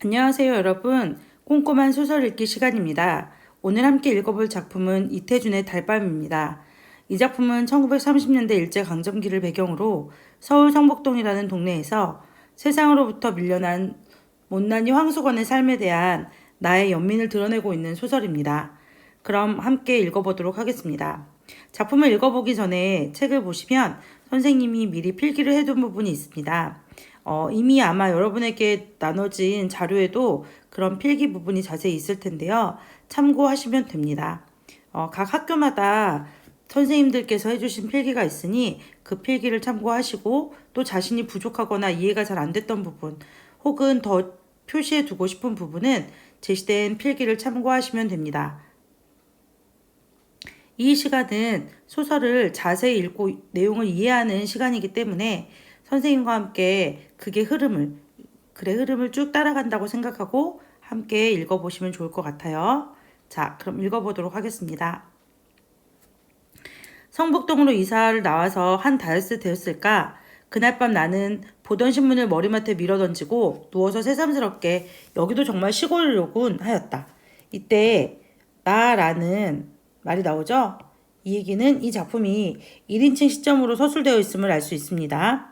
안녕하세요, 여러분. 꼼꼼한 소설 읽기 시간입니다. 오늘 함께 읽어볼 작품은 이태준의 달밤입니다. 이 작품은 1930년대 일제강점기를 배경으로 서울 성북동이라는 동네에서 세상으로부터 밀려난 못난이 황수건의 삶에 대한 나의 연민을 드러내고 있는 소설입니다. 그럼 함께 읽어보도록 하겠습니다. 작품을 읽어보기 전에 책을 보시면 선생님이 미리 필기를 해둔 부분이 있습니다. 이미 아마 여러분에게 나눠진 자료에도 그런 필기 부분이 자세히 있을 텐데요. 참고하시면 됩니다. 각 학교마다 선생님들께서 해주신 필기가 있으니 그 필기를 참고하시고 또 자신이 부족하거나 이해가 잘 안 됐던 부분 혹은 더 표시해 두고 싶은 부분은 제시된 필기를 참고하시면 됩니다. 이 시간은 소설을 자세히 읽고 내용을 이해하는 시간이기 때문에 선생님과 함께 흐름을 쭉 따라간다고 생각하고 함께 읽어보시면 좋을 것 같아요. 자, 그럼 읽어보도록 하겠습니다. 성북동으로 이사를 나와서 한 달째 되었을까? 그날 밤 나는 보던 신문을 머리맡에 밀어던지고 누워서 새삼스럽게 여기도 정말 시골이로군 하였다. 이때 나라는 말이 나오죠? 이 얘기는 이 작품이 1인칭 시점으로 서술되어 있음을 알 수 있습니다.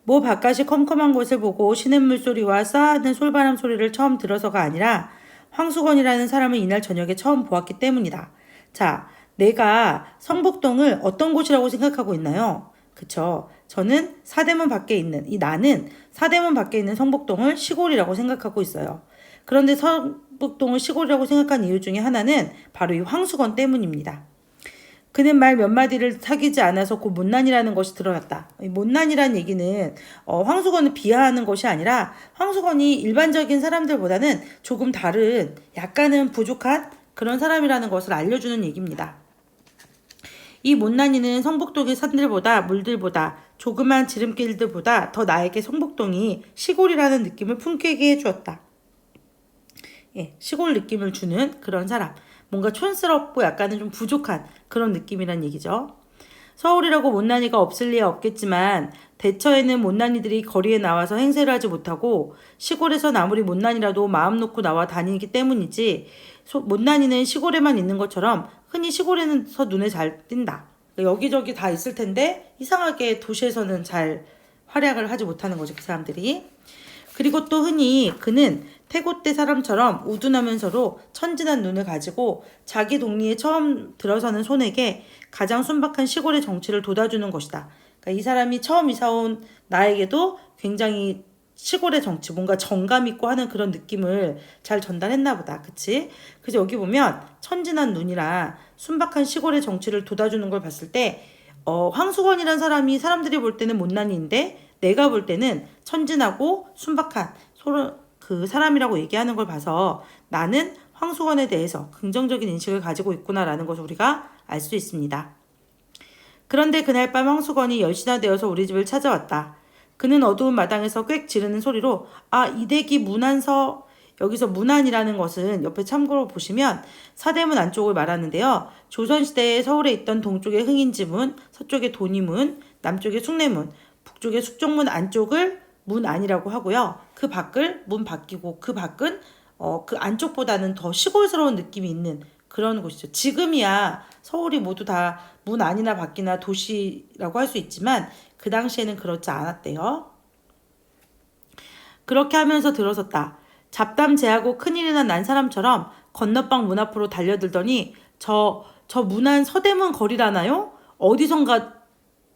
모 바깥이 컴컴한 곳을 보고 시냇물 소리와 싸하는 솔바람 소리를 처음 들어서가 아니라 황수건이라는 사람을 이날 저녁에 처음 보았기 때문이다. 자, 내가 성북동을 어떤 곳이라고 생각하고 있나요? 그쵸. 저는 사대문 밖에 있는, 나는 사대문 밖에 있는 성북동을 시골이라고 생각하고 있어요. 그런데 성북동을 시골이라고 생각한 이유 중에 하나는 바로 이 황수건 때문입니다. 그는 말 몇 마디를 사귀지 않아서 곧 못난이라는 것이 드러났다. 못난이라는 얘기는 황수건을 비하하는 것이 아니라 황수건이 일반적인 사람들보다는 조금 다른 약간은 부족한 그런 사람이라는 것을 알려주는 얘기입니다. 이 못난이는 성북동의 산들보다 물들보다 조그만 지름길들보다 더 나에게 성북동이 시골이라는 느낌을 품게 해주었다. 시골 느낌을 주는 그런 사람. 뭔가 촌스럽고 약간은 좀 부족한 그런 느낌이란 얘기죠. 서울이라고 못난이가 없을 리야 없겠지만 대처에는 못난이들이 거리에 나와서 행세를 하지 못하고 시골에선 아무리 못난이라도 마음 놓고 나와 다니기 때문이지 못난이는 시골에만 있는 것처럼 흔히 시골에서 눈에 잘 띈다. 여기저기 다 있을 텐데 이상하게 도시에서는 잘 활약을 하지 못하는 거죠. 그 사람들이. 그리고 또 흔히 그는 태고때 사람처럼 우둔하면서도 천진한 눈을 가지고 자기 동리에 처음 들어서는 손에게 가장 순박한 시골의 정치를 돋아주는 것이다. 그러니까 이 사람이 처음 이사온 나에게도 굉장히 시골의 정치, 뭔가 정감 있고 하는 그런 느낌을 잘 전달했나 보다. 그치? 그래서 여기 보면 천진한 눈이랑 순박한 시골의 정치를 돋아주는 걸 봤을 때 황수건이란 사람이 사람들이 볼 때는 못난이인데 내가 볼 때는 천진하고 순박한 그 사람이라고 얘기하는 걸 봐서 나는 황수건에 대해서 긍정적인 인식을 가지고 있구나라는 것을 우리가 알 수 있습니다. 그런데 그날 밤 황수건이 10시나 되어서 우리 집을 찾아왔다. 그는 어두운 마당에서 꽥 지르는 소리로 이댁이 문안서. 여기서 문안이라는 것은 옆에 참고로 보시면 사대문 안쪽을 말하는데요. 조선시대에 서울에 있던 동쪽의 흥인지문, 서쪽의 도니문, 남쪽의 숭례문, 북쪽의 숙종문 안쪽을 문안이라고 하고요. 그 밖을 문 밖이고 그 밖은 그 안쪽보다는 더 시골스러운 느낌이 있는 그런 곳이죠. 지금이야 서울이 모두 다 문안이나 밖이나 도시라고 할 수 있지만 그 당시에는 그렇지 않았대요. 그렇게 하면서 들어섰다. 잡담제하고 큰일이나 난 사람처럼 건너방 문 앞으로 달려들더니 저 문안 서대문 거리라나요? 어디선가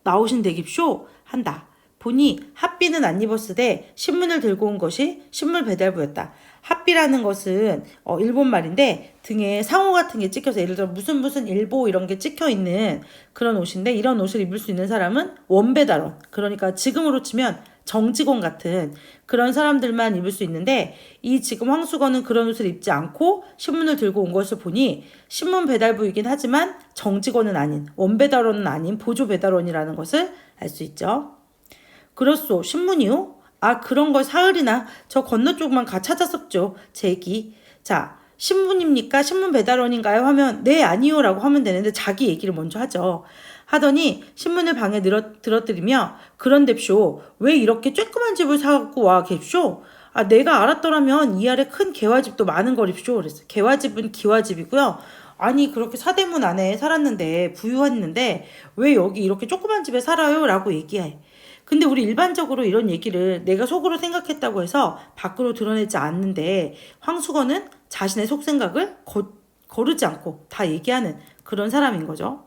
나오신 댁입쇼? 한다. 보니 핫비는 안 입었으되 신문을 들고 온 것이 신문 배달부였다. 핫비라는 것은 일본 말인데 등에 상호 같은 게 찍혀서 예를 들어 무슨 일보 이런 게 찍혀 있는 그런 옷인데 이런 옷을 입을 수 있는 사람은 원배달원. 그러니까 지금으로 치면 정직원 같은 그런 사람들만 입을 수 있는데 이 지금 황수건은 그런 옷을 입지 않고 신문을 들고 온 것을 보니 신문 배달부이긴 하지만 정직원은 아닌 원배달원은 아닌 보조배달원이라는 것을 알 수 있죠. 그렇소. 신문이요? 그런 걸 사흘이나 저 건너쪽만 가 찾았었죠. 제기. 자, 신문입니까? 신문 배달원인가요? 하면 네 아니요 라고 하면 되는데 자기 얘기를 먼저 하죠. 하더니 신문을 방에 들어뜨리며 그런데쇼 왜 이렇게 쬐끄만 집을 사갖고 와 갭쇼? 내가 알았더라면 이 아래 큰 개화집도 많은 거립쇼. 그랬어. 개화집은 기와집이고요. 아니 그렇게 사대문 안에 살았는데 부유했는데 왜 여기 이렇게 조그만 집에 살아요? 라고 얘기해. 근데 우리 일반적으로 이런 얘기를 내가 속으로 생각했다고 해서 밖으로 드러내지 않는데 황수건은 자신의 속생각을 거르지 않고 다 얘기하는 그런 사람인 거죠.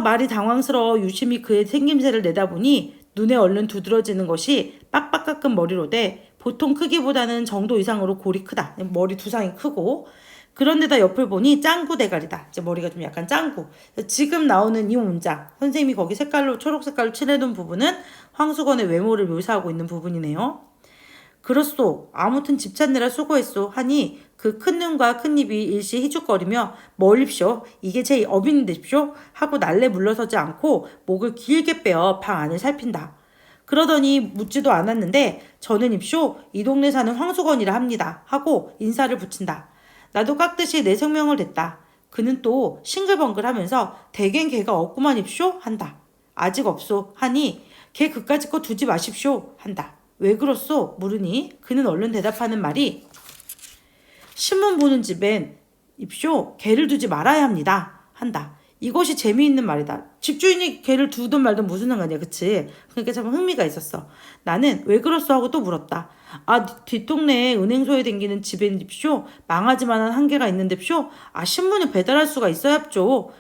말이 당황스러워 유심히 그의 생김새를 내다보니 눈에 얼른 두드러지는 것이 빡빡 깎은 머리로 돼 보통 크기보다는 정도 이상으로 골이 크다. 머리 두상이 크고 그런데다 옆을 보니 짱구 대가리다. 이제 머리가 좀 약간 짱구. 지금 나오는 이 문장 선생님이 거기 색깔로 초록 색깔로 칠해둔 부분은 황수건의 외모를 묘사하고 있는 부분이네요. 그렇소. 아무튼 집 찾느라 수고했소. 하니 그 큰 눈과 큰 입이 일시 희죽거리며 멀립쇼. 이게 제 업인데쇼. 하고 날래 물러서지 않고 목을 길게 빼어 방 안을 살핀다. 그러더니 묻지도 않았는데 저는 입쇼. 이 동네 사는 황수건이라 합니다. 하고 인사를 붙인다. 나도 깎듯이 내 성명을 댔다. 그는 또 싱글벙글하면서 대겐 개가 없구만 입쇼. 한다. 아직 없소. 하니 개 그까짓 거 두지 마십쇼. 한다. 왜 그렇소? 물으니 그는 얼른 대답하는 말이 신문 보는 집엔 입쇼 개를 두지 말아야 합니다. 한다. 이것이 재미있는 말이다. 집주인이 개를 두든 말든 무슨 상관이야, 그치? 그러니까 참 흥미가 있었어. 나는 왜 그렇소 하고 또 물었다. 뒷동네에 은행소에 댕기는 집엔 입쇼 망하지만한 한계가 있는데쇼. 신문을 배달할 수가 있어야죠.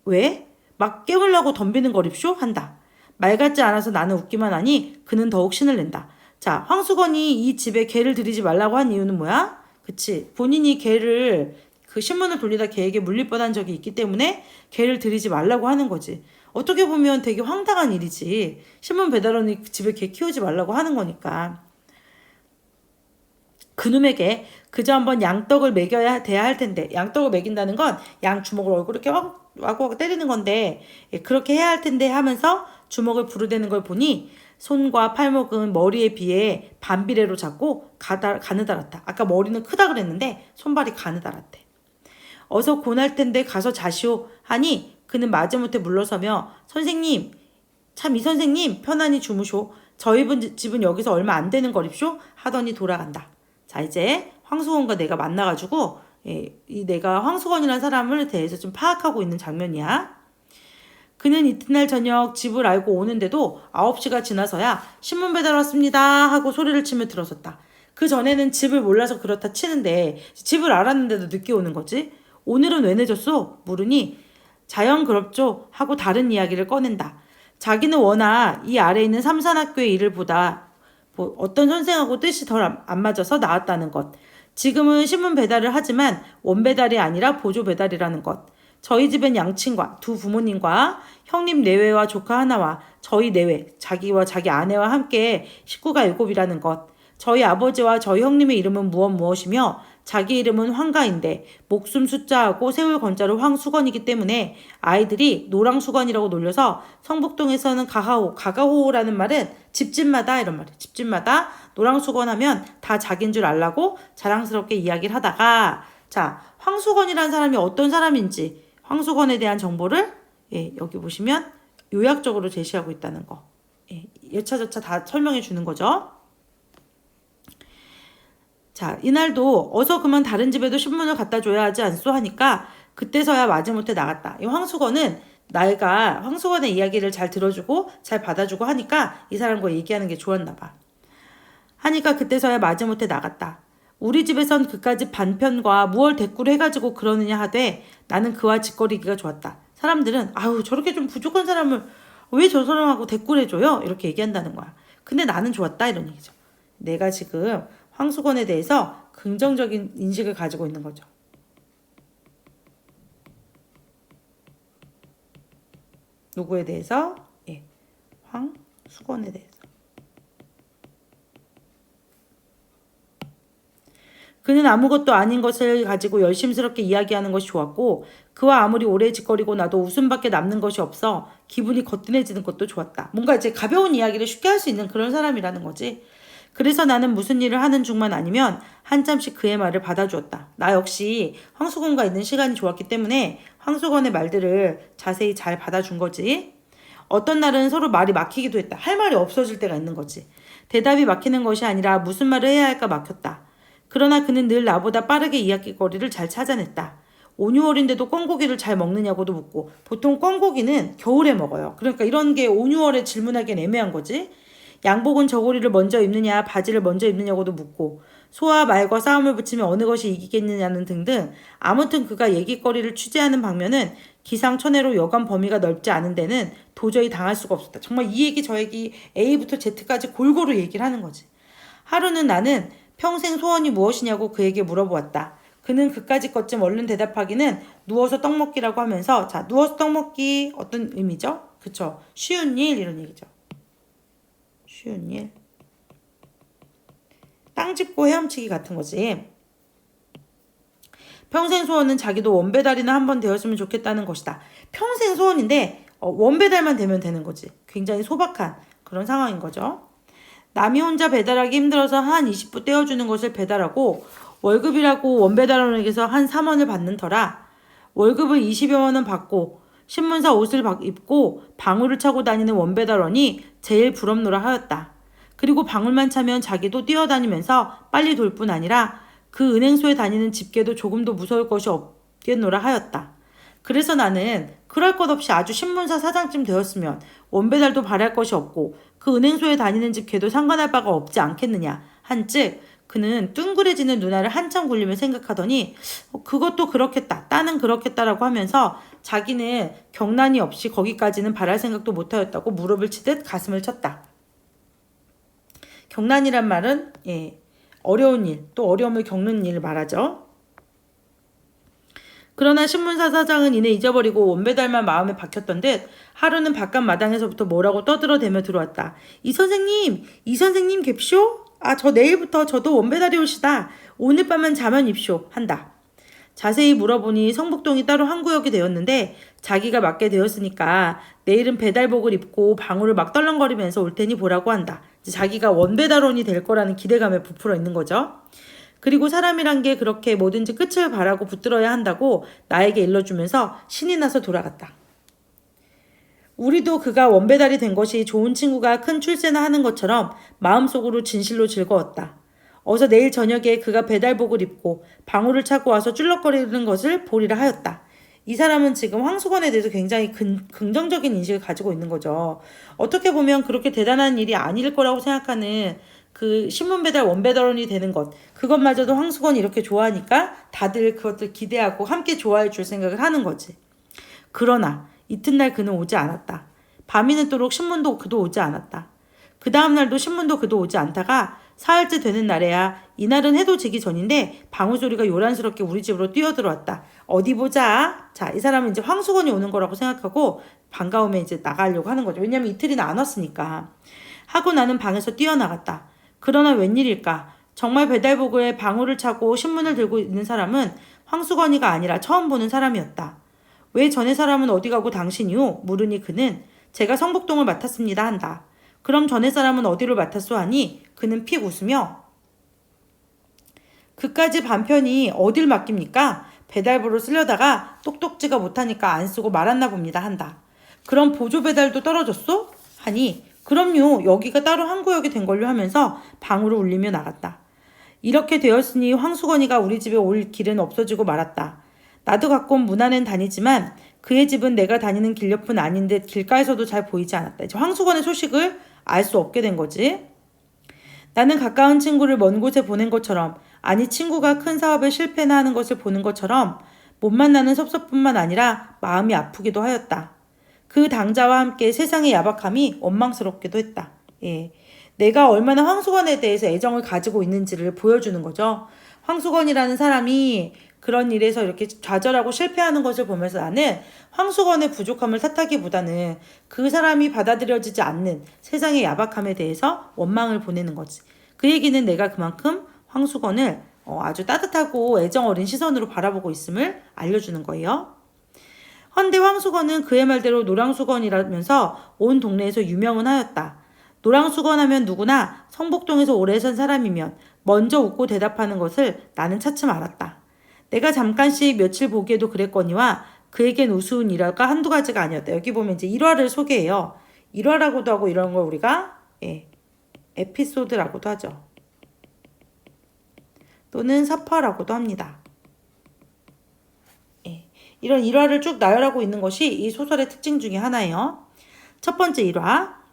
왜? 막 깨우려고 덤비는 거립쇼? 한다. 말 같지 않아서 나는 웃기만 하니 그는 더욱 신을 낸다. 자, 황수건이 이 집에 개를 들이지 말라고 한 이유는 뭐야? 그치. 본인이 개를 그 신문을 돌리다 개에게 물릴 뻔한 적이 있기 때문에 개를 들이지 말라고 하는 거지. 어떻게 보면 되게 황당한 일이지. 신문 배달원이 집에 개 키우지 말라고 하는 거니까. 그놈에게 그저 한번 양떡을 먹여야 돼야 할 텐데 양떡을 먹인다는 건 양 주먹을 얼굴에 이렇게 와고 때리는 건데 그렇게 해야 할 텐데 하면서 주먹을 부르대는 걸 보니 손과 팔목은 머리에 비해 반비례로 작고 가느다랗다. 아까 머리는 크다 그랬는데 손발이 가느다랗대. 어서 고날 텐데 가서 자시오 하니 그는 마지못해 물러서며 선생님 참 이 선생님 편안히 주무쇼. 저희 집은 여기서 얼마 안 되는 거립쇼 하더니 돌아간다. 자 이제 황수건과 내가 만나가지고 이 내가 황수건이라는 사람을 대해서 좀 파악하고 있는 장면이야. 그는 이튿날 저녁 집을 알고 오는데도 9시가 지나서야 신문 배달 왔습니다 하고 소리를 치며 들어섰다. 그 전에는 집을 몰라서 그렇다 치는데 집을 알았는데도 늦게 오는 거지. 오늘은 왜 늦었소? 물으니 자연그럽죠 하고 다른 이야기를 꺼낸다. 자기는 워낙 이 아래 있는 삼산학교의 일을 보다 어떤 선생하고 뜻이 덜 안 맞아서 나왔다는 것. 지금은 신문 배달을 하지만 원배달이 아니라 보조 배달이라는 것. 저희 집엔 양친과 두 부모님과 형님 내외와 조카 하나와 저희 내외, 자기와 자기 아내와 함께 식구가 7이라는 것. 저희 아버지와 저희 형님의 이름은 무엇이며 자기 이름은 황가인데 목숨 숫자하고 세월 건자로 황수건이기 때문에 아이들이 노랑수건이라고 놀려서 성북동에서는 가가호라는 말은 집집마다 이런 말이에요. 집집마다 노랑수건 하면 다 자기인 줄 알라고 자랑스럽게 이야기를 하다가 자 황수건이라는 사람이 어떤 사람인지 황수건에 대한 정보를 여기 보시면 요약적으로 제시하고 있다는 거. 여차저차 다 설명해 주는 거죠. 자, 이날도 어서 그만 다른 집에도 신문을 갖다 줘야 하지 않소 하니까 그때서야 마지못해 나갔다. 이 황수건은 내가 황수건의 이야기를 잘 들어주고 잘 받아주고 하니까 이 사람과 얘기하는 게 좋았나 봐. 하니까 그때서야 마지못해 나갔다. 우리 집에선 그까지 반편과 무얼 대꾸를 해가지고 그러느냐 하되 나는 그와 짓거리기가 좋았다. 사람들은 아유 저렇게 좀 부족한 사람을 왜 저 사람하고 대꾸를 해줘요? 이렇게 얘기한다는 거야. 근데 나는 좋았다 이런 얘기죠. 내가 지금 황수건에 대해서 긍정적인 인식을 가지고 있는 거죠. 누구에 대해서? 황수건에 대해서. 그는 아무것도 아닌 것을 가지고 열심스럽게 이야기하는 것이 좋았고 그와 아무리 오래 짓거리고 나도 웃음밖에 남는 것이 없어 기분이 거뜬해지는 것도 좋았다. 뭔가 이제 가벼운 이야기를 쉽게 할 수 있는 그런 사람이라는 거지. 그래서 나는 무슨 일을 하는 중만 아니면 한참씩 그의 말을 받아주었다. 나 역시 황수건과 있는 시간이 좋았기 때문에 황수건의 말들을 자세히 잘 받아준 거지. 어떤 날은 서로 말이 막히기도 했다. 할 말이 없어질 때가 있는 거지. 대답이 막히는 것이 아니라 무슨 말을 해야 할까 막혔다. 그러나 그는 늘 나보다 빠르게 이야기거리를 잘 찾아냈다. 5, 6월인데도 꿩고기를 잘 먹느냐고도 묻고 보통 꿩고기는 겨울에 먹어요. 그러니까 이런 게 5, 6월에 질문하기엔 애매한 거지. 양복은 저고리를 먼저 입느냐 바지를 먼저 입느냐고도 묻고 소와 말과 싸움을 붙이면 어느 것이 이기겠느냐는 등등 아무튼 그가 얘기거리를 취재하는 방면은 기상천외로 여간 범위가 넓지 않은 데는 도저히 당할 수가 없었다. 정말 이 얘기 저 얘기 A부터 Z까지 골고루 얘기를 하는 거지. 하루는 나는 평생 소원이 무엇이냐고 그에게 물어보았다. 그는 그까짓 것쯤 얼른 대답하기는 누워서 떡 먹기라고 하면서 자 누워서 떡 먹기 어떤 의미죠? 그쵸? 쉬운 일 이런 얘기죠. 쉬운 일. 땅 짚고 헤엄치기 같은 거지. 평생 소원은 자기도 원배달이나 한번 되었으면 좋겠다는 것이다. 평생 소원인데 원배달만 되면 되는 거지. 굉장히 소박한 그런 상황인 거죠. 남이 혼자 배달하기 힘들어서 한 20부 떼어주는 것을 배달하고 월급이라고 원배달원에게서 한 3원을 받는 터라 월급을 20여만 원 받고 신문사 옷을 입고 방울을 차고 다니는 원배달원이 제일 부럽노라 하였다. 그리고 방울만 차면 자기도 뛰어다니면서 빨리 돌 뿐 아니라 그 은행소에 다니는 집게도 조금도 무서울 것이 없겠노라 하였다. 그래서 나는 그럴 것 없이 아주 신문사 사장쯤 되었으면 원배달도 바랄 것이 없고 그 은행소에 다니는 집게도 상관할 바가 없지 않겠느냐 한즉 그는 뚱그레지는 누나를 한참 굴리며 생각하더니 그것도 그렇겠다 따는 그렇겠다라고 하면서 자기는 경란이 없이 거기까지는 바랄 생각도 못하였다고 무릎을 치듯 가슴을 쳤다. 경란이란 말은 어려운 일, 또 어려움을 겪는 일을 말하죠. 그러나 신문사 사장은 이내 잊어버리고 원배달만 마음에 박혔던 듯 하루는 바깥 마당에서부터 뭐라고 떠들어대며 들어왔다. 이 선생님 갭쇼? 저 내일부터 저도 원배달이 오시다. 오늘 밤은 자면 입쇼 한다. 자세히 물어보니 성북동이 따로 한 구역이 되었는데 자기가 맡게 되었으니까 내일은 배달복을 입고 방울을 막 떨렁거리면서 올 테니 보라고 한다. 자기가 원배달원이 될 거라는 기대감에 부풀어 있는 거죠. 그리고 사람이란 게 그렇게 뭐든지 끝을 바라고 붙들어야 한다고 나에게 일러주면서 신이 나서 돌아갔다. 우리도 그가 원배달이 된 것이 좋은 친구가 큰 출세나 하는 것처럼 마음속으로 진실로 즐거웠다. 어서 내일 저녁에 그가 배달복을 입고 방울을 차고 와서 쭈럭거리는 것을 보리라 하였다. 이 사람은 지금 황수건에 대해서 굉장히 긍정적인 인식을 가지고 있는 거죠. 어떻게 보면 그렇게 대단한 일이 아닐 거라고 생각하는 그 신문 배달 원배달원이 되는 것 그것마저도 황수건이 이렇게 좋아하니까 다들 그것들 기대하고 함께 좋아해 줄 생각을 하는 거지. 그러나 이튿날 그는 오지 않았다. 밤이 늦도록 신문도 그도 오지 않았다. 그 다음 날도 신문도 그도 오지 않다가 사흘째 되는 날에야 이날은 해도 지기 전인데 방울 소리가 요란스럽게 우리 집으로 뛰어들어왔다. 어디 보자. 자, 이 사람은 이제 황수건이 오는 거라고 생각하고 반가움에 이제 나가려고 하는 거죠. 왜냐면 이틀이나 안 왔으니까. 하고 나는 방에서 뛰어나갔다. 그러나 웬일일까? 정말 배달복에 방울을 차고 신문을 들고 있는 사람은 황수건이가 아니라 처음 보는 사람이었다. 왜 전에 사람은 어디 가고 당신이요? 물으니 그는 제가 성북동을 맡았습니다 한다. 그럼 전에 사람은 어디를 맡았소 하니 그는 픽 웃으며 그까지 반편이 어딜 맡깁니까? 배달부로 쓰려다가 똑똑지가 못하니까 안 쓰고 말았나 봅니다 한다. 그럼 보조 배달도 떨어졌소? 하니 그럼요 여기가 따로 한 구역이 된 걸로 하면서 방으로 울리며 나갔다. 이렇게 되었으니 황수건이가 우리 집에 올 길은 없어지고 말았다. 나도 가끔 문 안엔 다니지만 그의 집은 내가 다니는 길 옆은 아닌 듯 길가에서도 잘 보이지 않았다. 이제 황수건의 소식을 알 수 없게 된 거지. 나는 가까운 친구를 먼 곳에 보낸 것처럼 아니 친구가 큰 사업에 실패나 하는 것을 보는 것처럼 못 만나는 섭섭뿐만 아니라 마음이 아프기도 하였다. 그 당자와 함께 세상의 야박함이 원망스럽기도 했다. 내가 얼마나 황수건에 대해서 애정을 가지고 있는지를 보여주는 거죠. 황수건이라는 사람이 그런 일에서 이렇게 좌절하고 실패하는 것을 보면서 나는 황수건의 부족함을 탓하기보다는 그 사람이 받아들여지지 않는 세상의 야박함에 대해서 원망을 보내는 거지. 그 얘기는 내가 그만큼 황수건을 아주 따뜻하고 애정 어린 시선으로 바라보고 있음을 알려주는 거예요. 헌데 황수건은 그의 말대로 노랑수건이라면서 온 동네에서 유명은 하였다. 노랑수건 하면 누구나 성북동에서 오래 산 사람이면 먼저 웃고 대답하는 것을 나는 차츰 알았다. 내가 잠깐씩 며칠 보기에도 그랬거니와 그에겐 우스운 일화가 한두 가지가 아니었다. 여기 보면 이제 일화를 소개해요. 일화라고도 하고 이런 걸 우리가 에피소드라고도 하죠. 또는 사파라고도 합니다. 예, 이런 일화를 쭉 나열하고 있는 것이 이 소설의 특징 중에 하나예요. 첫 번째 일화.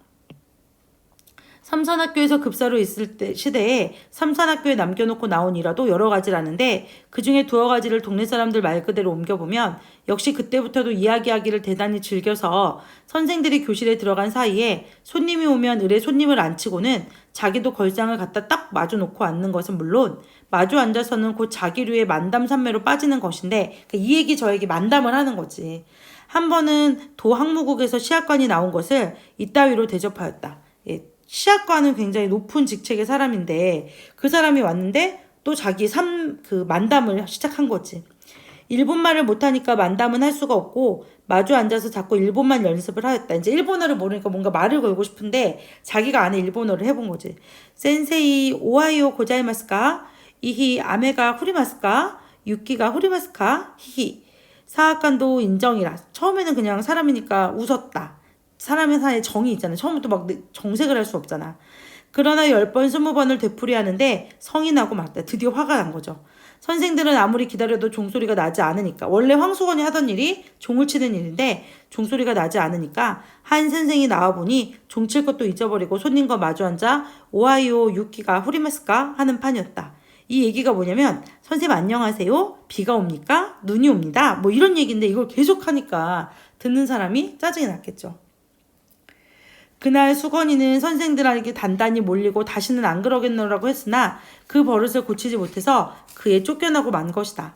삼산학교에서 급사로 있을 때 시대에 삼산학교에 남겨놓고 나온 일화도 여러 가지라는데 그중에 두어 가지를 동네 사람들 말 그대로 옮겨보면 역시 그때부터도 이야기하기를 대단히 즐겨서 선생들이 교실에 들어간 사이에 손님이 오면 을에 손님을 앉히고는 자기도 걸상을 갖다 딱 마주놓고 앉는 것은 물론 마주 앉아서는 곧 자기류의 만담산매로 빠지는 것인데 이 얘기 저 얘기 만담을 하는 거지. 한 번은 도 항무국에서 시학관이 나온 것을 이따위로 대접하였다. 예, 시학관은 굉장히 높은 직책의 사람인데 그 사람이 왔는데 또 자기 그 만담을 시작한 거지. 일본말을 못하니까 만담은 할 수가 없고 마주 앉아서 자꾸 일본말 연습을 하였다. 이제 일본어를 모르니까 뭔가 말을 걸고 싶은데 자기가 아는 일본어를 해본 거지. 센세이 오하이오 고자이마스까? 이히 아메가 후리마스까? 유키가 후리마스까? 히히. 사학관도 인정이라. 처음에는 그냥 사람이니까 웃었다. 사람의 사이에 정이 있잖아. 처음부터 막 정색을 할 수 없잖아. 그러나 10번, 20번을 되풀이하는데 성이 나고 말다. 드디어 화가 난 거죠. 선생들은 아무리 기다려도 종소리가 나지 않으니까. 원래 황수건이 하던 일이 종을 치는 일인데 종소리가 나지 않으니까 한 선생이 나와보니 종칠 것도 잊어버리고 손님과 마주 앉아 오하이오 유키가 후리마스까 하는 판이었다. 이 얘기가 뭐냐면 선생님 안녕하세요. 비가 옵니까? 눈이 옵니다. 뭐 이런 얘기인데 이걸 계속 하니까 듣는 사람이 짜증이 났겠죠. 그날 수건이는 선생들에게 단단히 몰리고 다시는 안 그러겠노라고 했으나 그 버릇을 고치지 못해서 그에 쫓겨나고 만 것이다.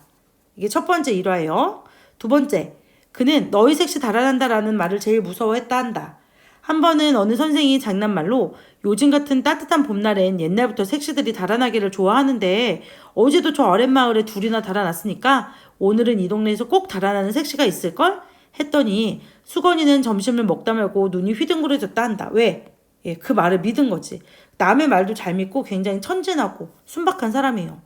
이게 첫 번째 일화예요. 두 번째, 그는 너희 색시 달아난다라는 말을 제일 무서워했다 한다. 한 번은 어느 선생이 장난말로 요즘 같은 따뜻한 봄날엔 옛날부터 색시들이 달아나기를 좋아하는데 어제도 저 아랫마을에 둘이나 달아났으니까 오늘은 이 동네에서 꼭 달아나는 색시가 있을걸? 했더니 수건이는 점심을 먹다 말고 눈이 휘둥그레졌다 한다. 왜? 예, 그 말을 믿은 거지. 남의 말도 잘 믿고 굉장히 천진하고 순박한 사람이에요.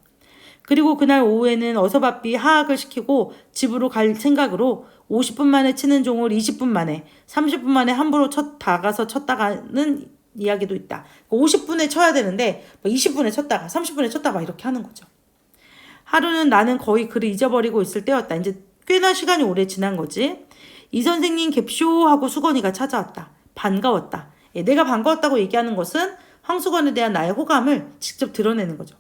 그리고 그날 오후에는 어서 바삐 하악을 시키고 집으로 갈 생각으로 50분 만에 치는 종을 20분 만에 30분 만에 함부로 다가서 쳤다가는 이야기도 있다. 50분에 쳐야 되는데 20분에 쳤다가 30분에 쳤다가 이렇게 하는 거죠. 하루는 나는 거의 글을 잊어버리고 있을 때였다. 이제 꽤나 시간이 오래 지난 거지. 이 선생님 갭쇼 하고 수건이가 찾아왔다. 반가웠다. 예, 내가 반가웠다고 얘기하는 것은 황수건에 대한 나의 호감을 직접 드러내는 거죠.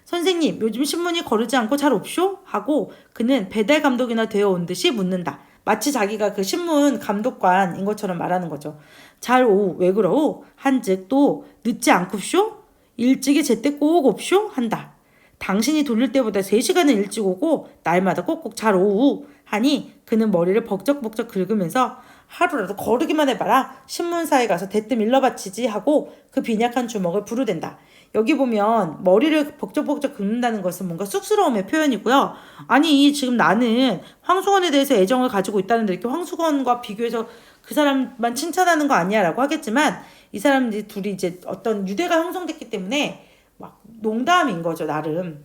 선생님, 요즘 신문이 거르지 않고 잘 없쇼? 하고 그는 배달 감독이나 되어 온 듯이 묻는다. 마치 자기가 그 신문 감독관인 것처럼 말하는 거죠. 잘 오우, 왜 그러우? 한즉 또 늦지 않고쇼? 일찍이 제때 꼭 옵쇼? 한다. 당신이 돌릴 때보다 3시간은 일찍 오고 날마다 꼭꼭 잘 오우 하니 그는 머리를 벅적벅적 긁으면서 하루라도 거르기만 해봐라. 신문사에 가서 대뜸 일러바치지 하고 그 빈약한 주먹을 부르댄다. 여기 보면 머리를 벅적벅적 긁는다는 것은 뭔가 쑥스러움의 표현이고요. 아니 지금 나는 황수건에 대해서 애정을 가지고 있다는데 이렇게 황수건과 비교해서 그 사람만 칭찬하는 거 아니야 라고 하겠지만 이 사람들이 둘이 이제 어떤 유대가 형성됐기 때문에 막 농담인 거죠 나름.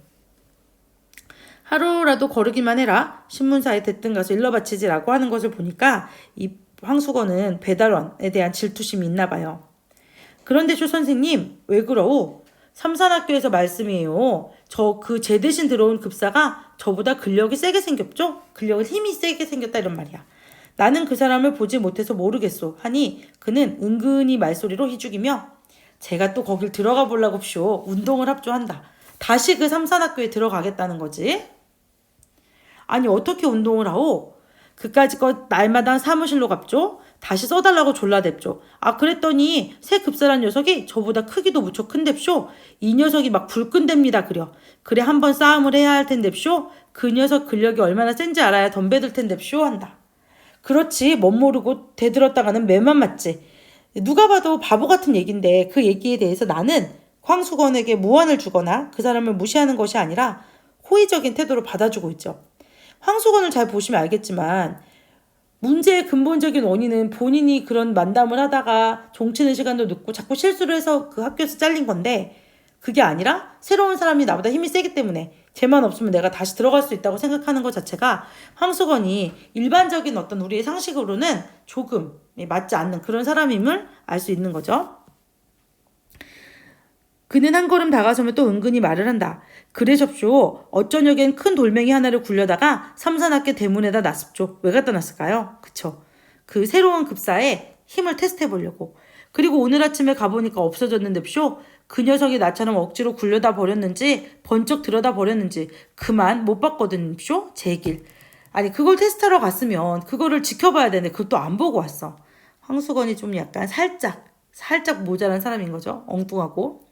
하루라도 거르기만 해라. 신문사에 대뜸 가서 일러바치지라고 하는 것을 보니까 이 황수건은 배달원에 대한 질투심이 있나 봐요. 그런데 조 선생님 왜 그러오? 삼산학교에서 말씀이에요. 제 대신 들어온 급사가 저보다 근력이 세게 생겼죠? 근력은 힘이 세게 생겼다 이런 말이야. 나는 그 사람을 보지 못해서 모르겠소 하니 그는 은근히 말소리로 희죽이며 제가 또 거길 들어가 보려고 쇼 운동을 합주한다. 다시 그 삼산학교에 들어가겠다는 거지. 아니 어떻게 운동을 하오? 그까짓 날마다 사무실로 갑죠. 다시 써달라고 졸라댔죠. 아 그랬더니 새 급사란 녀석이 저보다 크기도 무척 큰뎁쇼. 이 녀석이 막 불끈댑니다 그려. 그래 한번 싸움을 해야 할 텐뎁쇼. 그 녀석 근력이 얼마나 센지 알아야 덤벼들 텐뎁쇼 한다. 그렇지 멋 모르고 대들었다가는 매만 맞지. 누가 봐도 바보 같은 얘기인데 그 얘기에 대해서 나는 황수건에게 무언을 주거나 그 사람을 무시하는 것이 아니라 호의적인 태도로 받아주고 있죠. 황수건을 잘 보시면 알겠지만 문제의 근본적인 원인은 본인이 그런 만담을 하다가 종치는 시간도 늦고 자꾸 실수를 해서 그 학교에서 잘린 건데 그게 아니라 새로운 사람이 나보다 힘이 세기 때문에 쟤만 없으면 내가 다시 들어갈 수 있다고 생각하는 것 자체가 황수건이 일반적인 어떤 우리의 상식으로는 조금 맞지 않는 그런 사람임을 알 수 있는 거죠. 그는 한 걸음 다가서면 또 은근히 말을 한다. 그래섭쇼. 어쩌녁엔 큰 돌멩이 하나를 굴려다가 삼산학교 대문에다 놨습죠. 왜 갖다 놨을까요? 그쵸. 그 새로운 급사에 힘을 테스트해 보려고. 그리고 오늘 아침에 가보니까 없어졌는데쇼. 그 녀석이 나처럼 억지로 굴려다 버렸는지 번쩍 들여다 버렸는지 그만 못 봤거든쇼. 제 길. 아니 그걸 테스트하러 갔으면 그거를 지켜봐야 되는데 그것도 안 보고 왔어. 황수건이 좀 약간 살짝 모자란 사람인 거죠. 엉뚱하고.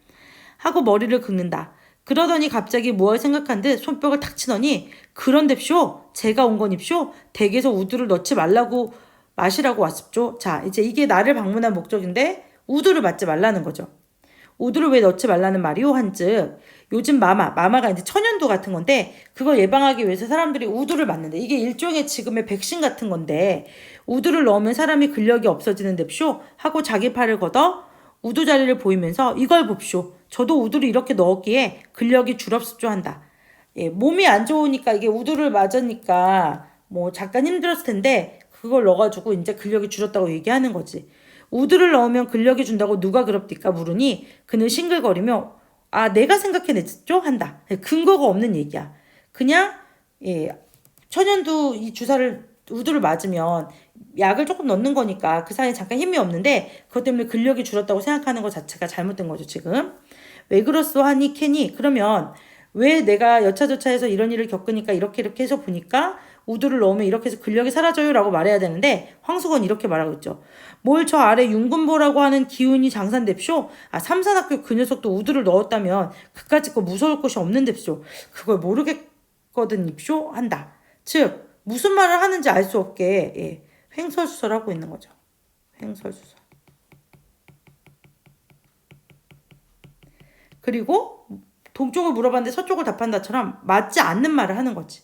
하고 머리를 긁는다. 그러더니 갑자기 무얼 생각한 듯 손뼉을 탁 치더니 그런뎁쇼. 제가 온 거닙쇼. 댁에서 우두를 넣지 말라고 마시라고 왔습죠. 자 이제 이게 나를 방문한 목적인데 우두를 맞지 말라는 거죠. 우두를 왜 넣지 말라는 말이요? 한즉 요즘 마마가 이제 천연두 같은 건데 그걸 예방하기 위해서 사람들이 우두를 맞는데 이게 일종의 지금의 백신 같은 건데 우두를 넣으면 사람이 근력이 없어지는데쇼 하고 자기 팔을 걷어 우두 자리를 보이면서 이걸 봅쇼. 저도 우두를 이렇게 넣었기에 근력이 줄었습죠 한다. 예, 몸이 안 좋으니까 이게 우두를 맞으니까 뭐 잠깐 힘들었을 텐데 그걸 넣어가지고 이제 근력이 줄었다고 얘기하는 거지. 우두를 넣으면 근력이 준다고 누가 그럽니까 물으니 그는 싱글거리며 아 내가 생각해냈죠 한다. 근거가 없는 얘기야. 그냥 예, 천연두 이 주사를 우두를 맞으면 약을 조금 넣는 거니까 그 사이에 잠깐 힘이 없는데 그것 때문에 근력이 줄었다고 생각하는 것 자체가 잘못된 거죠 지금. 왜 그렇소 하니 캐니 그러면 왜 내가 여차저차해서 이런 일을 겪으니까 이렇게 해서 보니까 우두를 넣으면 이렇게 해서 근력이 사라져요 라고 말해야 되는데 황수건 이렇게 말하고 있죠. 뭘 저 아래 윤군보라고 하는 기운이 장산됩쇼. 아 삼산학교 그 녀석도 우두를 넣었다면 그까짓 거 무서울 것이 없는데쇼. 그걸 모르겠거든입쇼 한다. 즉 무슨 말을 하는지 알 수 없게 예, 횡설수설하고 있는 거죠. 횡설수설. 그리고 동쪽을 물어봤는데 서쪽을 답한다처럼 맞지 않는 말을 하는 거지.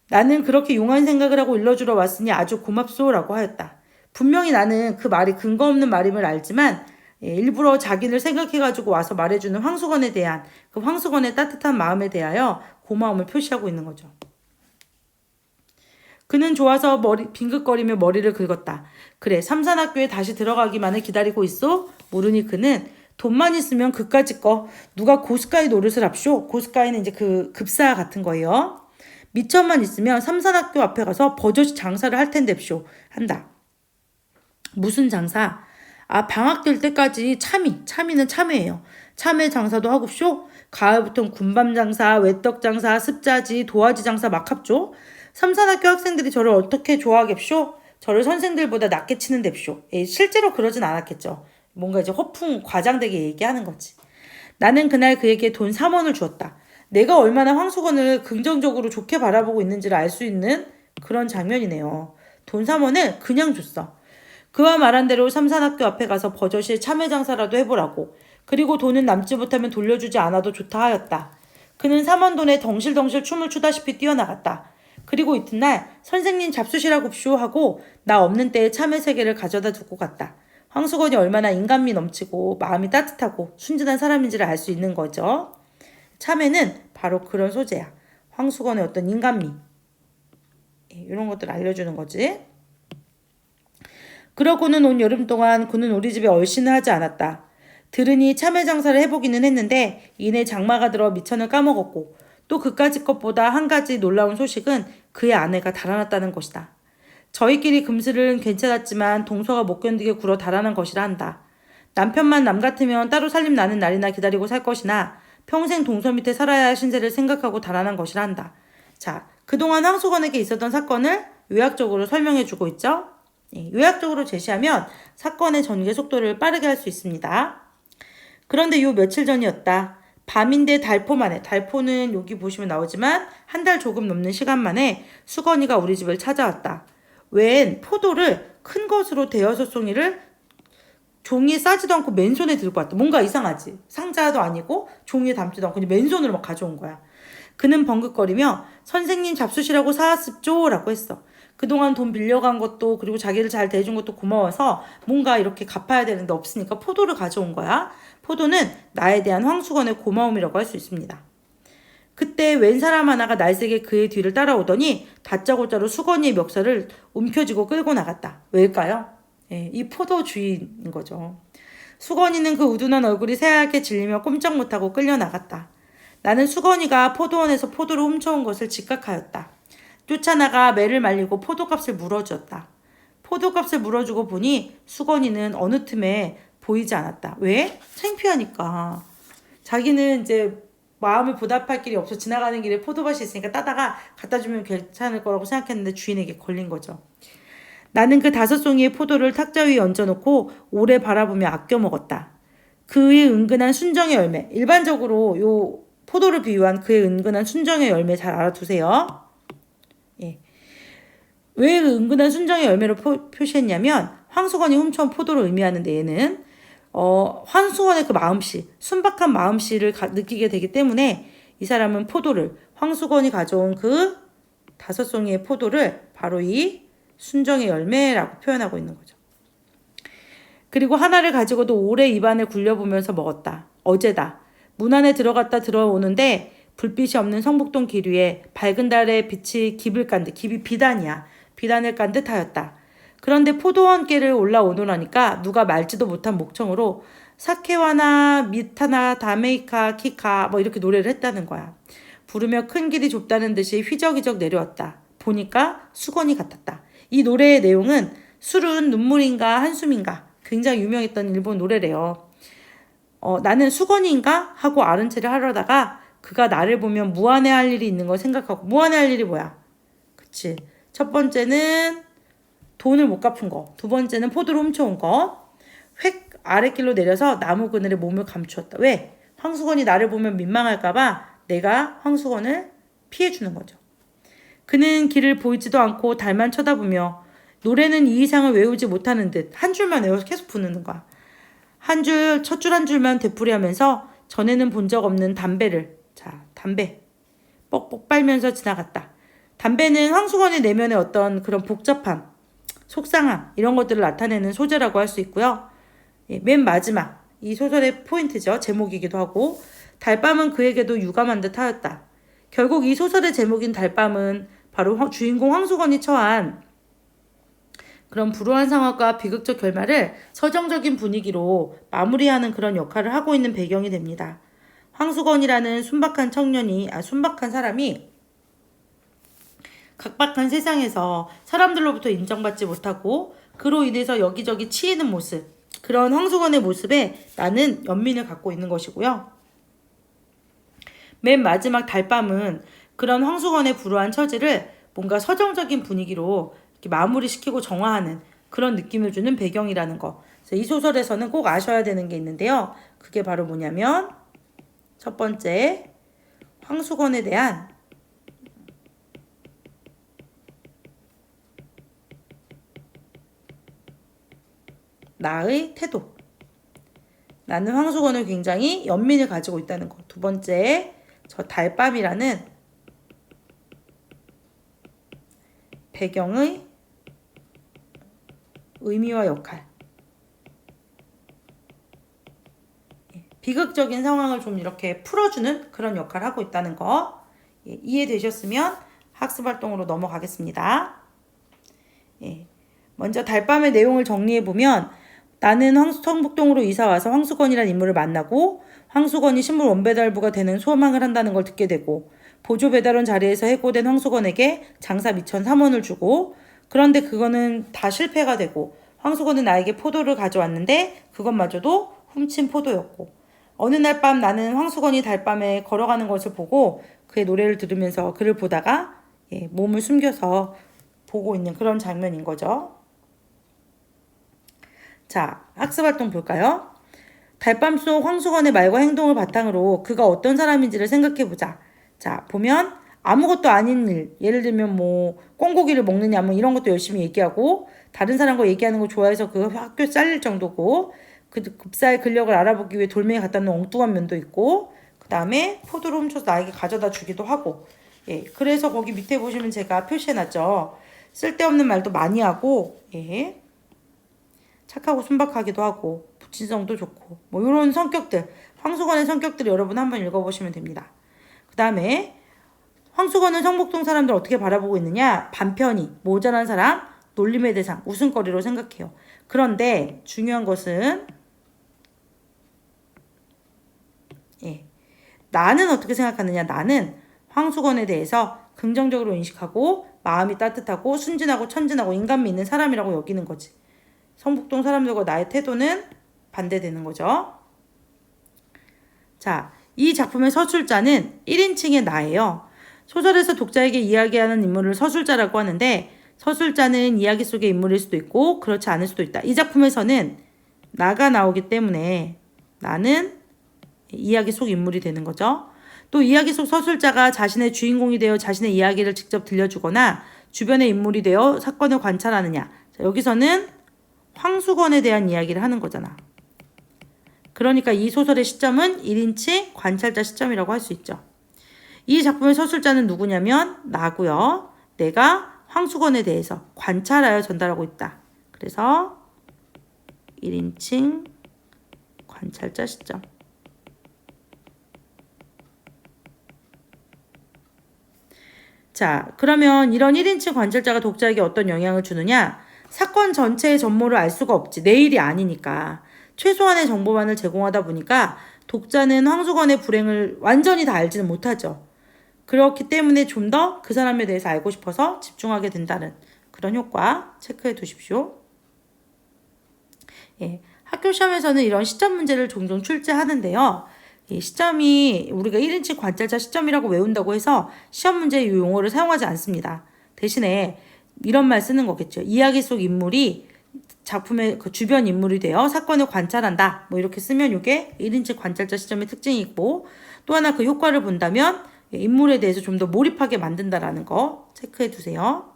나는 그렇게 용한 생각을 하고 일러주러 왔으니 아주 고맙소라고 하였다. 분명히 나는 그 말이 근거 없는 말임을 알지만 일부러 자기를 생각해가지고 와서 말해주는 황수건에 대한 그 황수건의 따뜻한 마음에 대하여 고마움을 표시하고 있는 거죠. 그는 좋아서 빙긋거리며 머리를 긁었다. 그래 삼산학교에 다시 들어가기만을 기다리고 있어? 모르니 그는 돈만 있으면 그까짓 거 누가 고스카이 노릇을 합쇼. 고스카이는 이제 그 급사 같은 거예요. 미천만 있으면 삼산학교 앞에 가서 버젓이 장사를 할 텐데쇼 한다. 무슨 장사? 아 방학 될 때까지 참이는 참외예요. 참외 장사도 하고 쇼. 가을부터는 군밤 장사, 외떡 장사, 습자지, 도화지 장사 막 합죠. 삼산학교 학생들이 저를 어떻게 좋아하겠쇼? 저를 선생들보다 낮게 치는데쇼. 실제로 그러진 않았겠죠. 뭔가 이제 허풍 과장되게 얘기하는 거지. 나는 그날 그에게 돈 3원을 주었다. 내가 얼마나 황수건을 긍정적으로 좋게 바라보고 있는지를 알 수 있는 그런 장면이네요. 돈 3원을 그냥 줬어. 그와 말한 대로 삼산학교 앞에 가서 버젓이 참외 장사라도 해보라고. 그리고 돈은 남지 못하면 돌려주지 않아도 좋다 하였다. 그는 3원 돈에 덩실덩실 춤을 추다시피 뛰어나갔다. 그리고 이튿날 선생님 잡수시라고쇼 하고 나 없는 때에 참외 3개를 가져다 두고 갔다. 황수건이 얼마나 인간미 넘치고 마음이 따뜻하고 순진한 사람인지를 알 수 있는 거죠. 참외는 바로 그런 소재야. 황수건의 어떤 인간미. 이런 것들을 알려주는 거지. 그러고는 온 여름 동안 그는 우리 집에 얼씬을 하지 않았다. 들으니 참외 장사를 해보기는 했는데 이내 장마가 들어 미천을 까먹었고 또 그까짓 것보다 한 가지 놀라운 소식은 그의 아내가 달아났다는 것이다. 저희끼리 금슬은 괜찮았지만 동서가 못 견디게 굴어 달아난 것이라 한다. 남편만 남 같으면 따로 살림 나는 날이나 기다리고 살 것이나 평생 동서 밑에 살아야 할 신세를 생각하고 달아난 것이라 한다. 자, 그동안 황수건에게 있었던 사건을 요약적으로 설명해주고 있죠. 요약적으로 제시하면 사건의 전개 속도를 빠르게 할 수 있습니다. 그런데 요 며칠 전이었다. 밤인데 달포 만에, 달포는 여기 보시면 나오지만 한 달 조금 넘는 시간 만에 수건이가 우리 집을 찾아왔다. 웬 포도를 큰 것으로 대여섯 송이를 종이에 싸지도 않고 맨손에 들고 왔다. 뭔가 이상하지. 상자도 아니고 종이에 담지도 않고 맨손으로 막 가져온 거야. 그는 벙긋거리며 선생님 잡수시라고 사왔습죠? 라고 했어. 그동안 돈 빌려간 것도 그리고 자기를 잘 대해준 것도 고마워서 뭔가 이렇게 갚아야 되는데 없으니까 포도를 가져온 거야. 포도는 나에 대한 황수건의 고마움이라고 할 수 있습니다. 그때 웬 사람 하나가 날쌔게 그의 뒤를 따라오더니 다짜고짜로 수건이의 멱살을 움켜쥐고 끌고 나갔다. 왜일까요? 이 포도 주인인 거죠. 수건이는 그 우둔한 얼굴이 새하얗게 질리며 꼼짝 못하고 끌려나갔다. 나는 수건이가 포도원에서 포도를 훔쳐온 것을 직각하였다. 쫓아나가 매를 말리고 포도값을 물어주었다. 포도값을 물어주고 보니 수건이는 어느 틈에 보이지 않았다. 왜? 창피하니까. 자기는 이제 마음을 보답할 길이 없어 지나가는 길에 포도밭이 있으니까 따다가 갖다 주면 괜찮을 거라고 생각했는데 주인에게 걸린 거죠. 나는 그 5송이의 포도를 탁자 위에 얹어놓고 오래 바라보며 아껴 먹었다. 그의 은근한 순정의 열매. 일반적으로 요 포도를 비유한 그의 은근한 순정의 열매 잘 알아두세요. 예. 왜 그 은근한 순정의 열매로 표시했냐면 황수건이 훔쳐온 포도를 의미하는데 얘는 황수건의 그 마음씨, 순박한 마음씨를 느끼게 되기 때문에 이 사람은 포도를 황수건이 가져온 그 5송이의 포도를 바로 이 순정의 열매라고 표현하고 있는 거죠. 그리고 하나를 가지고도 오래 입안을 굴려보면서 먹었다. 어제다. 문 안에 들어갔다 들어오는데 불빛이 없는 성북동 길 위에 밝은 달의 빛이 깁을 깐 듯, 깁이 비단이야. 비단을 깐 듯하였다. 그런데 포도원길을 올라오노라니까 누가 말지도 못한 목청으로 사케와나 미타나 다메이카 키카 뭐 이렇게 노래를 했다는 거야. 부르며 큰 길이 좁다는 듯이 휘적휘적 내려왔다. 보니까 수건이 같았다. 이 노래의 내용은 술은 눈물인가 한숨인가 굉장히 유명했던 일본 노래래요. 나는 수건인가 하고 아른 체를 하려다가 그가 나를 보면 무안해할 일이 있는 걸 생각하고 무안해할 일이 뭐야? 그치. 첫 번째는 돈을 못 갚은 거. 두 번째는 포도를 훔쳐온 거. 획 아랫길로 내려서 나무 그늘에 몸을 감추었다. 왜? 황수건이 나를 보면 민망할까봐 내가 황수건을 피해주는 거죠. 그는 길을 보이지도 않고 달만 쳐다보며 노래는 이 이상을 외우지 못하는 듯 한 줄만 외워서 계속 부르는 거야. 첫 줄 한 줄만 되풀이하면서 전에는 본 적 없는 담배를 담배 뻑뻑 빨면서 지나갔다. 담배는 황수건의 내면의 어떤 그런 복잡함, 속상함 이런 것들을 나타내는 소재라고 할 수 있고요. 맨 마지막 이 소설의 포인트죠. 제목이기도 하고 달밤은 그에게도 유감한 듯 하였다. 결국 이 소설의 제목인 달밤은 바로 주인공 황수건이 처한 그런 불우한 상황과 비극적 결말을 서정적인 분위기로 마무리하는 그런 역할을 하고 있는 배경이 됩니다. 황수건이라는 순박한 사람이 각박한 세상에서 사람들로부터 인정받지 못하고 그로 인해서 여기저기 치이는 모습, 그런 황수건의 모습에 나는 연민을 갖고 있는 것이고요. 맨 마지막 달밤은 그런 황수건의 불우한 처지를 뭔가 서정적인 분위기로 이렇게 마무리시키고 정화하는 그런 느낌을 주는 배경이라는 거. 그래서 이 소설에서는 꼭 아셔야 되는 게 있는데요. 그게 바로 뭐냐면 첫 번째, 황수건에 대한 나의 태도. 나는 황수건을 굉장히 연민을 가지고 있다는 거. 두 번째, 저 달밤이라는 배경의 의미와 역할. 비극적인 상황을 좀 이렇게 풀어주는 그런 역할을 하고 있다는 거. 이해되셨으면 학습활동으로 넘어가겠습니다. 먼저 달밤의 내용을 정리해보면 나는 성북동으로 이사와서 황수건이라는 인물을 만나고 황수건이 식물 원배달부가 되는 소망을 한다는 걸 듣게 되고 보조 배달원 자리에서 해고된 황수건에게 장사 미천 3원을 주고 그런데 그거는 다 실패가 되고 황수건은 나에게 포도를 가져왔는데 그것마저도 훔친 포도였고 어느 날 밤 나는 황수건이 달밤에 걸어가는 것을 보고 그의 노래를 들으면서 그를 보다가 몸을 숨겨서 보고 있는 그런 장면인 거죠. 자, 학습활동 볼까요? 달밤 속 황수건의 말과 행동을 바탕으로 그가 어떤 사람인지를 생각해보자. 자, 보면 아무것도 아닌 일, 예를 들면 뭐 꽁고기를 먹느냐 뭐 이런 것도 열심히 얘기하고 다른 사람과 얘기하는 거 좋아해서 그 학교 잘릴 정도고 그 급사의 근력을 알아보기 위해 돌멩이 갖다 놓은 엉뚱한 면도 있고 그 다음에 포도를 훔쳐서 나에게 가져다 주기도 하고 그래서 거기 밑에 보시면 제가 표시해놨죠. 쓸데없는 말도 많이 하고 착하고 순박하기도 하고 부친성도 좋고 뭐 이런 성격들 황수건의 성격들을 여러분 한번 읽어보시면 됩니다. 그 다음에 황수건은 성북동 사람들 어떻게 바라보고 있느냐? 반편이 모자란 사람 놀림의 대상 웃음거리로 생각해요. 그런데 중요한 것은 나는 어떻게 생각하느냐? 나는 황수건에 대해서 긍정적으로 인식하고 마음이 따뜻하고 순진하고 천진하고 인간 믿는 사람이라고 여기는 거지. 성북동 사람들과 나의 태도는 반대되는 거죠. 자, 이 작품의 서술자는 1인칭의 나예요. 소설에서 독자에게 이야기하는 인물을 서술자라고 하는데 서술자는 이야기 속의 인물일 수도 있고 그렇지 않을 수도 있다. 이 작품에서는 나가 나오기 때문에 나는 이야기 속 인물이 되는 거죠. 또 이야기 속 서술자가 자신의 주인공이 되어 자신의 이야기를 직접 들려주거나 주변의 인물이 되어 사건을 관찰하느냐. 자, 여기서는 황수건에 대한 이야기를 하는 거잖아. 그러니까 이 소설의 시점은 1인칭 관찰자 시점이라고 할 수 있죠. 이 작품의 서술자는 누구냐면 나고요. 내가 황수건에 대해서 관찰하여 전달하고 있다. 그래서 1인칭 관찰자 시점. 자, 그러면 이런 1인칭 관찰자가 독자에게 어떤 영향을 주느냐? 사건 전체의 전모를 알 수가 없지. 내 일이 아니니까. 최소한의 정보만을 제공하다 보니까 독자는 황수건의 불행을 완전히 다 알지는 못하죠. 그렇기 때문에 좀 더 그 사람에 대해서 알고 싶어서 집중하게 된다는 그런 효과 체크해 두십시오. 예, 학교 시험에서는 이런 시점 문제를 종종 출제하는데요. 이 시점이 우리가 1인칭 관찰자 시점이라고 외운다고 해서 시험 문제의 용어를 사용하지 않습니다. 대신에 이런 말 쓰는 거겠죠. 이야기 속 인물이 작품의 그 주변 인물이 되어 사건을 관찰한다. 뭐 이렇게 쓰면 이게 1인칭 관찰자 시점의 특징이 있고 또 하나 그 효과를 본다면 인물에 대해서 좀 더 몰입하게 만든다라는 거 체크해 두세요.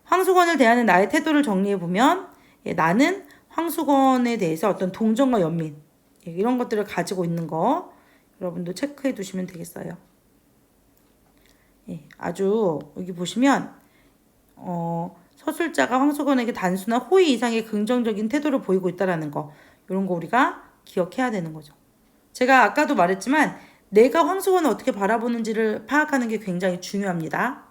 황수건을 대하는 나의 태도를 정리해 보면 나는 황수건에 대해서 어떤 동정과 연민 이런 것들을 가지고 있는 거 여러분도 체크해 두시면 되겠어요. 아주 여기 보시면 서술자가 황수건에게 단순한 호의 이상의 긍정적인 태도를 보이고 있다는 거 이런 거 우리가 기억해야 되는 거죠. 제가 아까도 말했지만 내가 황수건을 어떻게 바라보는지를 파악하는 게 굉장히 중요합니다.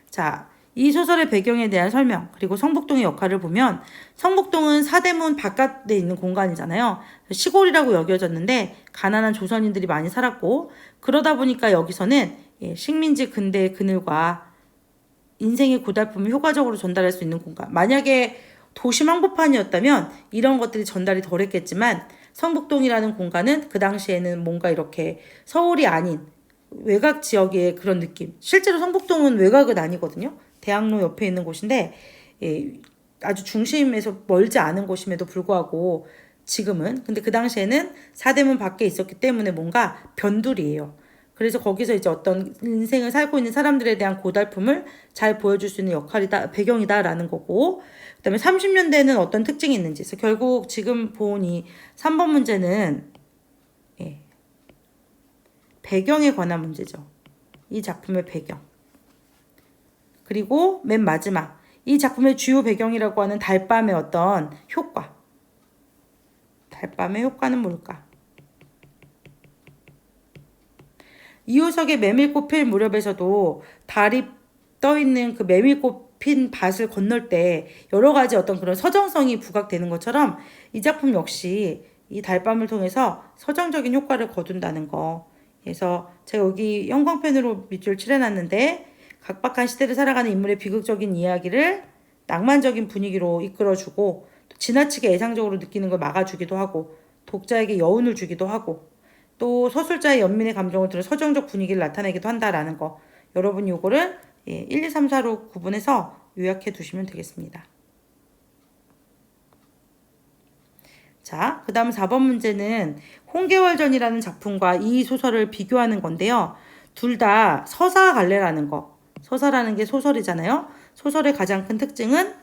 자, 이 소설의 배경에 대한 설명 그리고 성북동의 역할을 보면 성북동은 사대문 바깥에 있는 공간이잖아요. 시골이라고 여겨졌는데 가난한 조선인들이 많이 살았고 그러다 보니까 여기서는 식민지 근대의 그늘과 인생의 고달픔을 효과적으로 전달할 수 있는 공간. 만약에 도심 한복판이었다면 이런 것들이 전달이 덜 했겠지만 성북동이라는 공간은 그 당시에는 뭔가 이렇게 서울이 아닌 외곽 지역의 그런 느낌. 실제로 성북동은 외곽은 아니거든요. 대학로 옆에 있는 곳인데 아주 중심에서 멀지 않은 곳임에도 불구하고 지금은 근데 그 당시에는 사대문 밖에 있었기 때문에 뭔가 변두리예요. 그래서 거기서 이제 어떤 인생을 살고 있는 사람들에 대한 고달픔을 잘 보여줄 수 있는 역할이다, 배경이다라는 거고, 그 다음에 30년대에는 어떤 특징이 있는지. 그래서 결국 지금 본 이 3번 문제는, 배경에 관한 문제죠. 이 작품의 배경. 그리고 맨 마지막, 이 작품의 주요 배경이라고 하는 달밤의 어떤 효과. 달밤의 효과는 뭘까? 이호석의 메밀꽃 필 무렵에서도 달이 떠있는 그 메밀꽃 핀 밭을 건널 때 여러 가지 어떤 그런 서정성이 부각되는 것처럼 이 작품 역시 이 달밤을 통해서 서정적인 효과를 거둔다는 거. 그래서 제가 여기 형광펜으로 밑줄 칠해놨는데 각박한 시대를 살아가는 인물의 비극적인 이야기를 낭만적인 분위기로 이끌어주고 또 지나치게 애상적으로 느끼는 걸 막아주기도 하고 독자에게 여운을 주기도 하고 또 서술자의 연민의 감정을 들어 서정적 분위기를 나타내기도 한다라는 거. 여러분이 요거를 1, 2, 3, 4로 구분해서 요약해 두시면 되겠습니다. 자, 그 다음 4번 문제는 홍계월전이라는 작품과 이 소설을 비교하는 건데요. 둘 다 서사 갈래라는 거. 서사라는 게 소설이잖아요. 소설의 가장 큰 특징은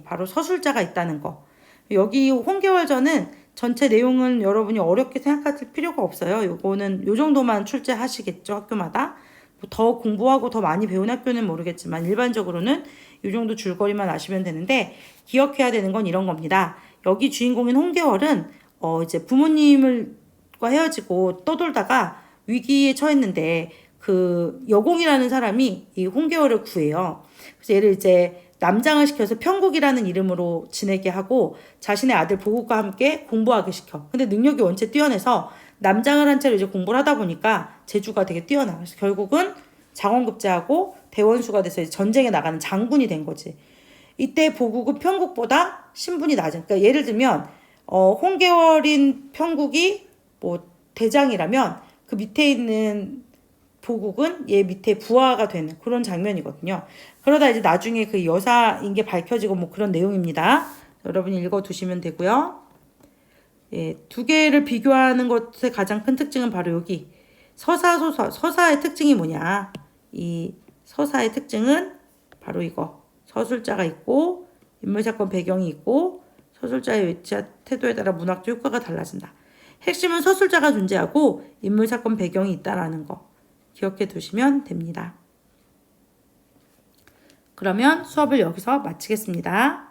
바로 서술자가 있다는 거. 여기 홍계월전은 전체 내용은 여러분이 어렵게 생각하실 필요가 없어요. 요거는 요 정도만 출제하시겠죠, 학교마다. 더 공부하고 더 많이 배운 학교는 모르겠지만 일반적으로는 요 정도 줄거리만 아시면 되는데 기억해야 되는 건 이런 겁니다. 여기 주인공인 홍계월은 이제 부모님과 헤어지고 떠돌다가 위기에 처했는데 그 여공이라는 사람이 이 홍계월을 구해요. 그래서 얘를 이제 남장을 시켜서 평국이라는 이름으로 지내게 하고 자신의 아들 보국과 함께 공부하게 시켜. 근데 능력이 원체 뛰어내서 남장을 한 채로 이제 공부를 하다 보니까 재주가 되게 뛰어나. 그래서 결국은 장원급제하고 대원수가 돼서 이제 전쟁에 나가는 장군이 된 거지. 이때 보국은 평국보다 신분이 낮은. 그러니까 예를 들면 홍계월인 평국이 뭐 대장이라면 그 밑에 있는 보국은 얘 밑에 부하가 되는 그런 장면이거든요. 그러다 이제 나중에 그 여사인 게 밝혀지고 뭐 그런 내용입니다. 여러분이 읽어두시면 되고요. 예, 두 개를 비교하는 것의 가장 큰 특징은 바로 여기 서사소설. 서사의 특징이 뭐냐? 이 서사의 특징은 바로 이거. 서술자가 있고 인물사건 배경이 있고 서술자의 위치와 태도에 따라 문학적 효과가 달라진다. 핵심은 서술자가 존재하고 인물사건 배경이 있다라는 거 기억해 두시면 됩니다. 그러면 수업을 여기서 마치겠습니다.